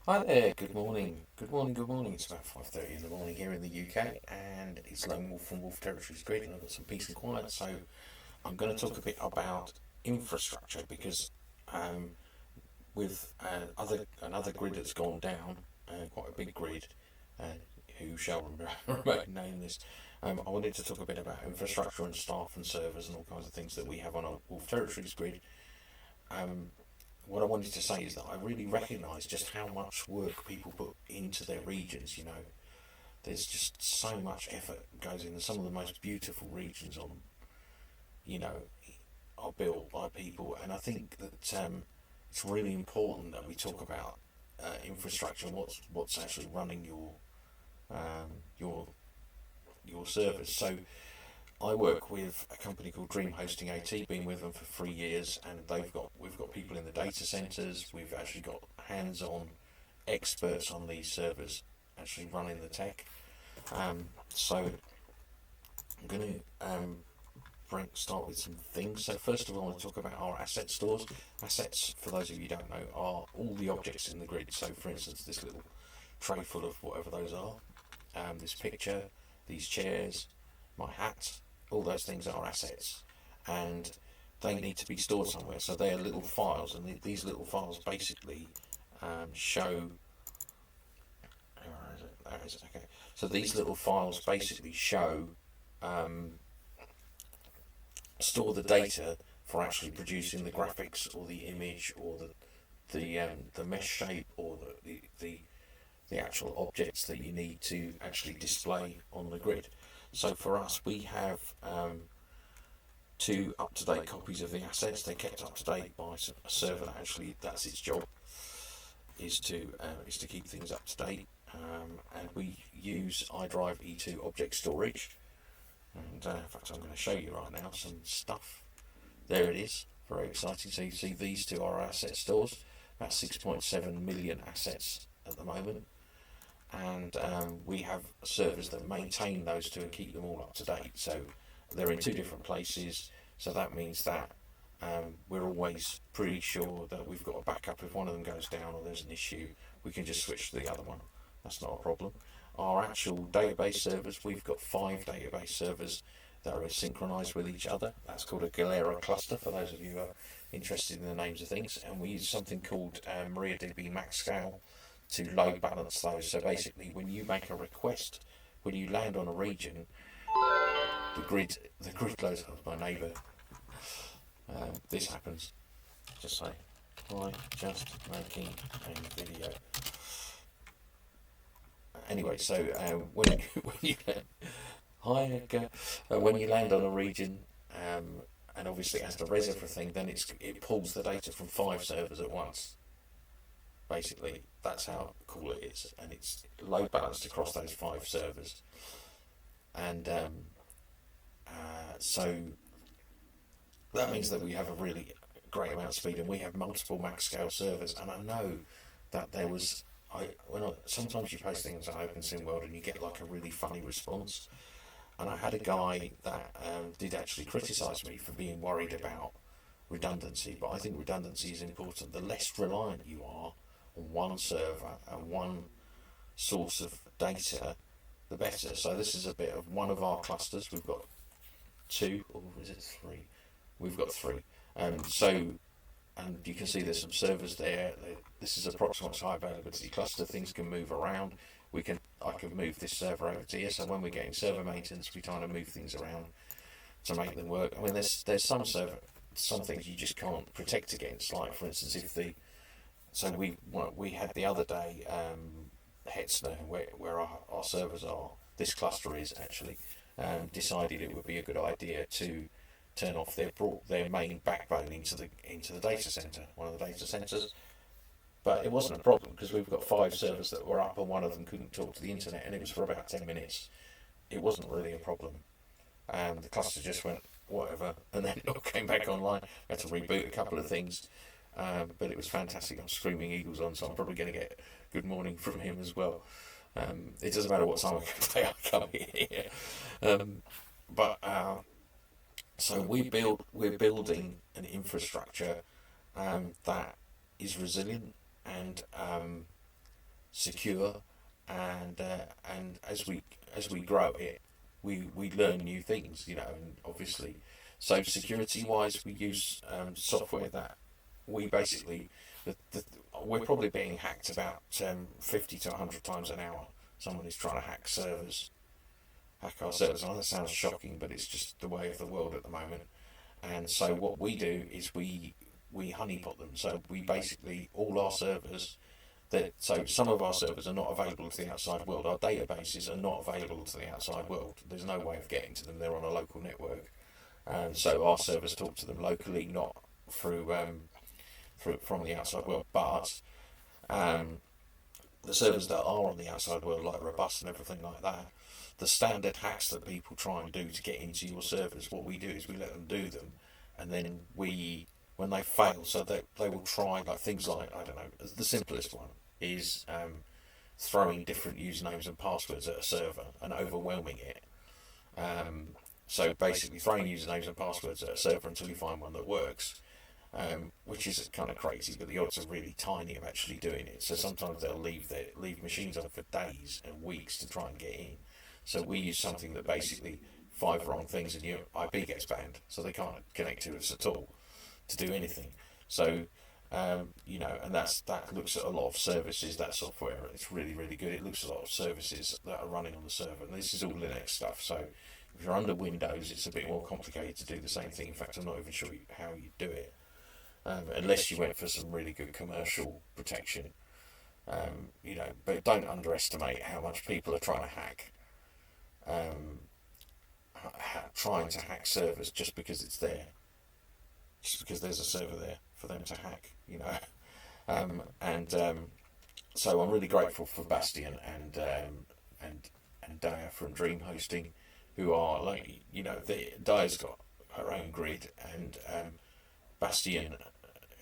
Hi there, good morning. Good morning, good morning. It's about 5:30 in the morning here in the UK, and it's Lone Wolf from Wolf Territories Grid, and I've got some peace and quiet. So I'm going to talk a bit about infrastructure because um, with another grid that's gone down, quite a big grid, uh, who shall remain nameless. I wanted to talk a bit about infrastructure and staff and servers and all kinds of things that we have on our Wolf Territories Grid. Um, what I wanted to say is that I really recognise just how much work people put into their regions. There's just so much effort goes in. Some of the most beautiful regions you know, are built by people, and I think that it's really important that we talk about infrastructure and what's actually running um, your your service. So I work with a company called Dream Hosting AT. Been with them for 3 years, and we've got people in the data centers. We've actually got hands-on experts on these servers actually running the tech. So I'm going to start with some things. So first of all, I want to talk about our asset stores. Assets, for those of you who don't know, are all the objects in the grid. So for instance, this little tray full of whatever those are, this picture, these chairs, my hat, all those things are assets, and they need to be stored somewhere. So they are little files, and these little files basically show. Where is it? There it is. Okay. So these little files basically show, store the data for actually producing the graphics or the image or the mesh shape or the actual objects that you need to actually display on the grid. So for us, we have two up-to-date copies of the assets. They're kept up to date by a server that actually that's its job is to keep things up to date. And we use iDrive E2 object storage. And in fact, I'm going to show you right now some stuff. There it is. Very exciting. So you see these two are our asset stores. About 6.7 million assets at the moment, and we have servers that maintain those two and keep them all up to date. So they're in two different places. So that means that we're always pretty sure that we've got a backup. If one of them goes down or there's an issue, we can just switch to the other one. That's not a problem. Our actual database servers, we've got 5 database servers that are synchronized with each other. That's called a Galera cluster, for those of you who are interested in the names of things. And we use something called MariaDB Max Scale to load balance those. So basically, when you make a request, when you land on a region, the grid loads up. My neighbour, this happens. Just say, "Hi, just making a video." Anyway, so when you hi Edgar, when you land on a region, and obviously it has to res everything, then it pulls the data from 5 servers at once. Basically, that's how cool it is, and it's load balanced across those 5 servers. And so that means that we have a really great amount of speed, and we have multiple max scale servers. And I know that there was sometimes you post things on OpenSim World and you get like a really funny response. And I had a guy that did actually criticise me for being worried about redundancy, but I think redundancy is important. The less reliant you are on one server and one source of data, the better. So this is a bit of one of our clusters. We've got two, or is it three? We've got three. So, and you can see there's some servers there. This is a Proxmox high availability cluster. Things can move around. I can move this server over to here. So when we're getting server maintenance, we try to move things around to make them work. I mean, there's some things you just can't protect against. Like for instance, if the so we had the other day Hetzner, where our servers are. This cluster is actually decided it would be a good idea to turn off their main backbone into the data center, one of the data centers. But it wasn't a problem because we've got 5 servers that were up and one of them couldn't talk to the internet, and it was for about 10 minutes. It wasn't really a problem. The cluster just went whatever, and then it came back online. We had to reboot a couple of things, but it was fantastic. I'm screaming Eagles on, so I'm probably going to get good morning from him as well. It doesn't matter what time I come here. But so we're building an infrastructure that is resilient, and secure, and as we grow it, we learn new things, and obviously, so security wise, we use software that we basically the we're probably being hacked about 50 to 100 times an hour. Someone is trying to hack our servers. I know that sounds shocking, but it's just the way of the world at the moment. And so what we do is we honeypot them. So we basically all our servers so some of our servers are not available to the outside world. Our databases are not available to the outside world. There's no way of getting to them. They're on a local network, and so our servers talk to them locally, not through from the outside world. But um, the servers that are on the outside world, like Robust and everything like that, the standard hacks that people try and do to get into your servers, what we do is we let them do them, and then when they fail, so they will try like things like, I don't know, the simplest one is throwing different usernames and passwords at a server and overwhelming it. So basically throwing usernames and passwords at a server until you find one that works, which is kind of crazy, but the odds are really tiny of actually doing it. So sometimes they'll leave machines on for days and weeks to try and get in. So we use something that basically 5 wrong things and your IP gets banned, so they can't connect to us at all to do anything. So and that looks at a lot of services. That software, it's really really good. It looks at a lot of services that are running on the server, and this is all Linux stuff. So if you're under Windows, it's a bit more complicated to do the same thing. In fact, I'm not even sure how you do it, unless you went for some really good commercial protection. But don't underestimate how much people are trying to um, trying to hack servers just because it's there, just because there's a server there for them to hack. And so I'm really grateful for Bastion and Daya from Dream Hosting, who are like, Daya's got her own grid, and Bastion.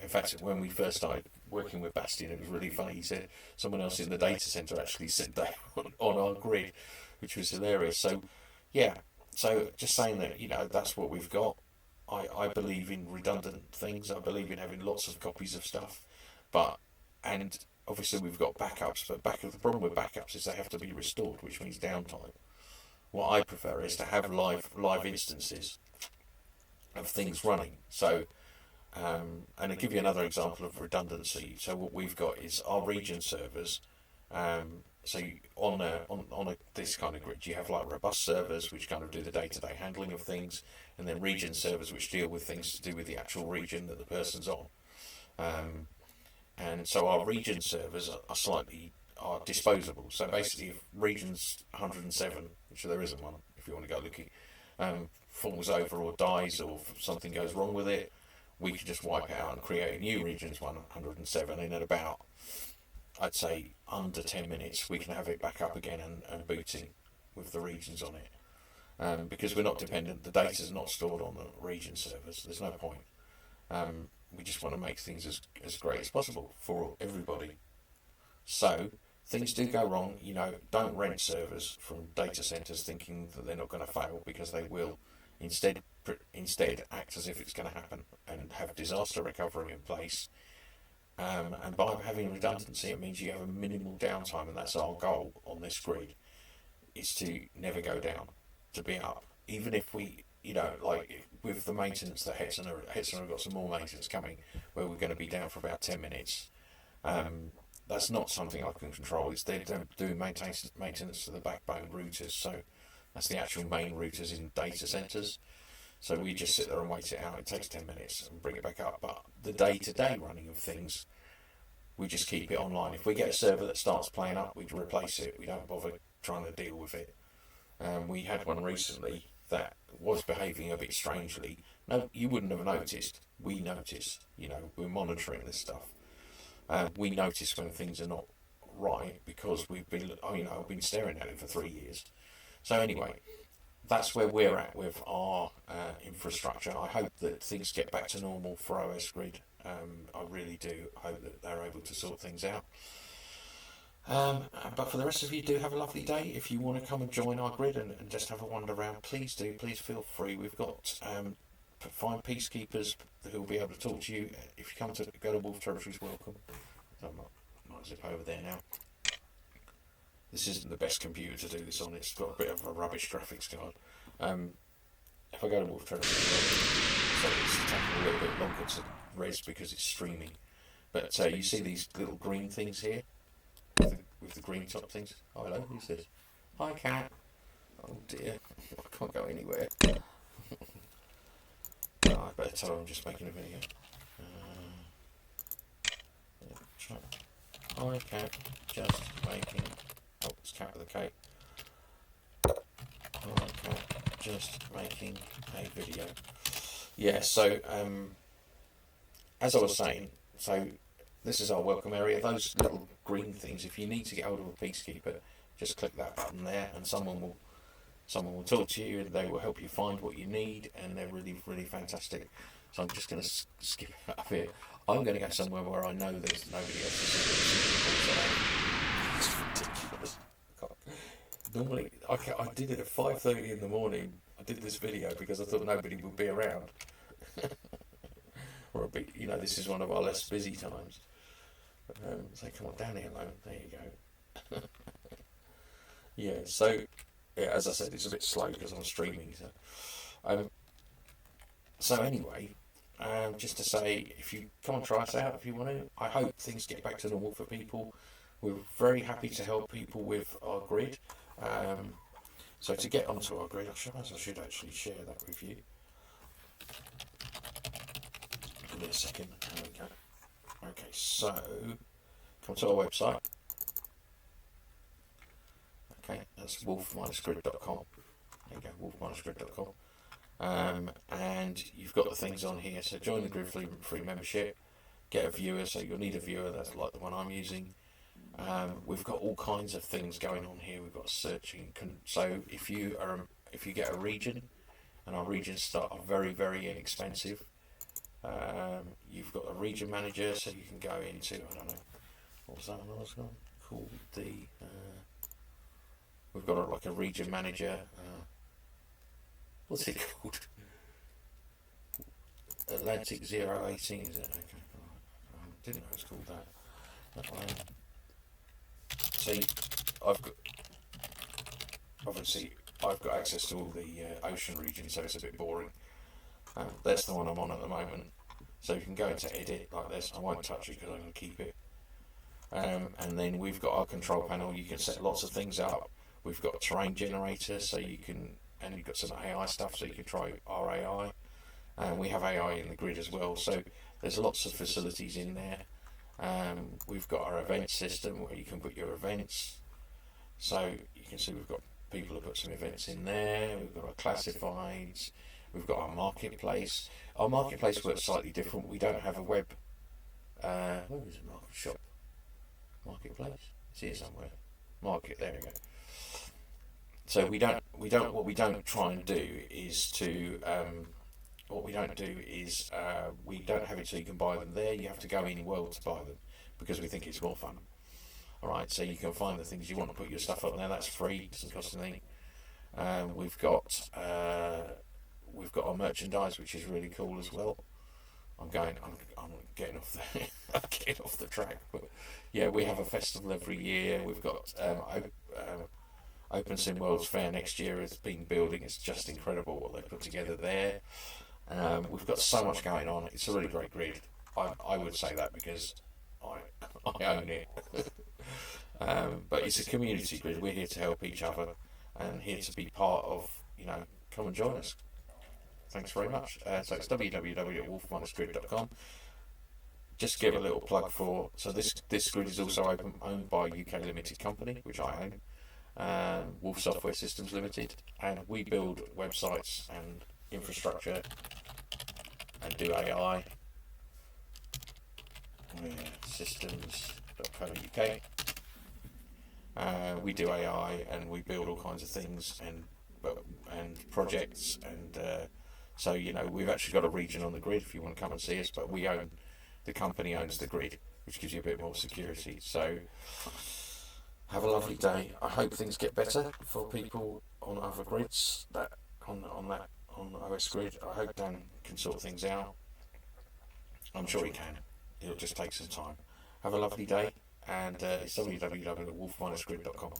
In fact, when we first started working with Bastion, it was really funny. He said someone else in the data center actually said that on our grid, which was hilarious. So, yeah. So just saying that, that's what we've got. I believe in redundant things. I believe in having lots of copies of stuff, and obviously we've got backups. But the problem with backups is they have to be restored, which means downtime. What I prefer is to have live instances of things running. So and to give you another example of redundancy, so what we've got is our region servers. So this kind of grid, you have like robust servers which kind of do the day-to-day handling of things, and then region servers which deal with things to do with the actual region that the person's on. And so our region servers are disposable. So basically, if region's 107, which there isn't one, if you want to go looking, falls over or dies or something goes wrong with it, we can just wipe it out and create a new regions 107, and in about, I'd say, under 10 minutes we can have it back up again and booting with the regions on it, because we're not dependent. The data's not stored on the region servers. There's no point. We just want to make things as great as possible for everybody. So things do go wrong. Don't rent servers from data centers thinking that they're not going to fail, because they will. Instead, act as if it's going to happen and have disaster recovery in place. And by having redundancy, it means you have a minimal downtime, and that's our goal on this grid, is to never go down, to be up. Even if we, like with the maintenance that Hetson have got some more maintenance coming, where we're going to be down for about 10 minutes. That's not something I can control. It's they're doing maintenance to the backbone routers, so that's the actual main routers in data centers. So we just sit there and wait it out. It takes 10 minutes and bring it back up. But the day-to-day running of things, we just keep it online. If we get a server that starts playing up, we replace it. We don't bother trying to deal with it. We had one recently that was behaving a bit strangely. No, you wouldn't have noticed. We noticed. We're monitoring this stuff. We notice when things are not right, because I've been staring at it for 3 years. So anyway, that's where we're at with our infrastructure. I hope that things get back to normal for OS Grid. I really do hope that they're able to sort things out. But for the rest of you, do have a lovely day. If you want to come and join our grid and just have a wander around, please do. Please feel free. We've got fine peacekeepers who will be able to talk to you. If you go to Wolf Territories, welcome. So I might zip over there now. This isn't the best computer to do this on. It's got a bit of a rubbish graphics card. If I go to Wolf Territory, so it's taking a little bit longer to res because it's streaming. But you see these little green things here with the green top things. Oh, hello, who's this? Hi, cat. Oh dear, I can't go anywhere. I better tell her I'm just making a video. Hi, cat. Just making. Oh, it's cat with a K. Hi, cat. Just making a video. Yeah. So, as I was saying, so this is our welcome area. Those little green things. If you need to get hold of a peacekeeper, just click that button there, and someone will talk to you, and they will help you find what you need, and they're really, really fantastic. So I'm just going to skip up here. I'm going to go somewhere where I know there's nobody else. It's ridiculous. Normally, I did it at 5:30 in the morning. I did this video because I thought nobody would be around. Or a bit, this is one of our less busy times. So come on, down here, alone. There you go. Yeah, so, as I said, it's a bit slow because I'm streaming. So anyway, just to say, if you come and try us out, if you want to, I hope things get back to normal for people. We're very happy to help people with our grid. So to get onto our grid, I should actually share that with you. Give me a second. There we go. Okay, so come to our website. Okay, that's wolf-grid.com. There you go, wolf-grid.com. And you've got the things on here. So join the Grid free membership. Get a viewer. So you'll need a viewer. That's like the one I'm using. We've got all kinds of things going on here. We've got searching. So if you get a region, and our regions are very, very inexpensive. You've got a region manager, so you can go into, I don't know, what was that one I was called? We've got a region manager. What's it called? Atlantic 018, is it? Okay. I didn't know it was called that. So I've got access to all the ocean regions, so it's a bit boring. That's the one I'm on at the moment. So you can go into edit like this. I won't touch it because I'm going to keep it. And then we've got our control panel. You can set lots of things up. We've got a terrain generator, so you can, and you've got some AI stuff, so you can try our AI. And we have AI in the grid as well. So there's lots of facilities in there. We've got our event system where you can put your events. So you can see we've got people who put some events in there. We've got our classifieds. We've got our marketplace. Our marketplace works slightly different. We don't have a web. Where is it? Market shop. Marketplace. It's here somewhere. Market. There we go. So we don't. What we don't try and do is to. What we don't do is we don't have it so you can buy them there. You have to go in world to buy them because we think it's more fun. All right. So you can find the things you want to put your stuff up there. That's free. Doesn't cost anything. We've got our merchandise, which is really cool as well. I'm getting off the I'm getting off the track, but yeah, we have a festival every year. We've got Open Sim World's Fair next year has been building. It's just incredible what they've put together there. We've got so much going on. It's a really great grid. I would say that because I own it. But it's a community grid. We're here to help each other and here to be part of. Come and join us. Thanks very much. So it's www.wolf-grid.com. Just give a little plug for. So this grid is also owned by UK Limited Company, which I own, Wolf Software Systems Limited, and we build websites and infrastructure and do AI. Systems.co.uk. We do AI and we build all kinds of things and projects and. So we've actually got a region on the grid if you want to come and see us, but the company owns the grid, which gives you a bit more security. So have a lovely day. I hope things get better for people on other grids on OS Grid. I hope Dan can sort things out. I'm sure he can. It'll just take some time. Have a lovely day, and it's www.wolf-grid.com.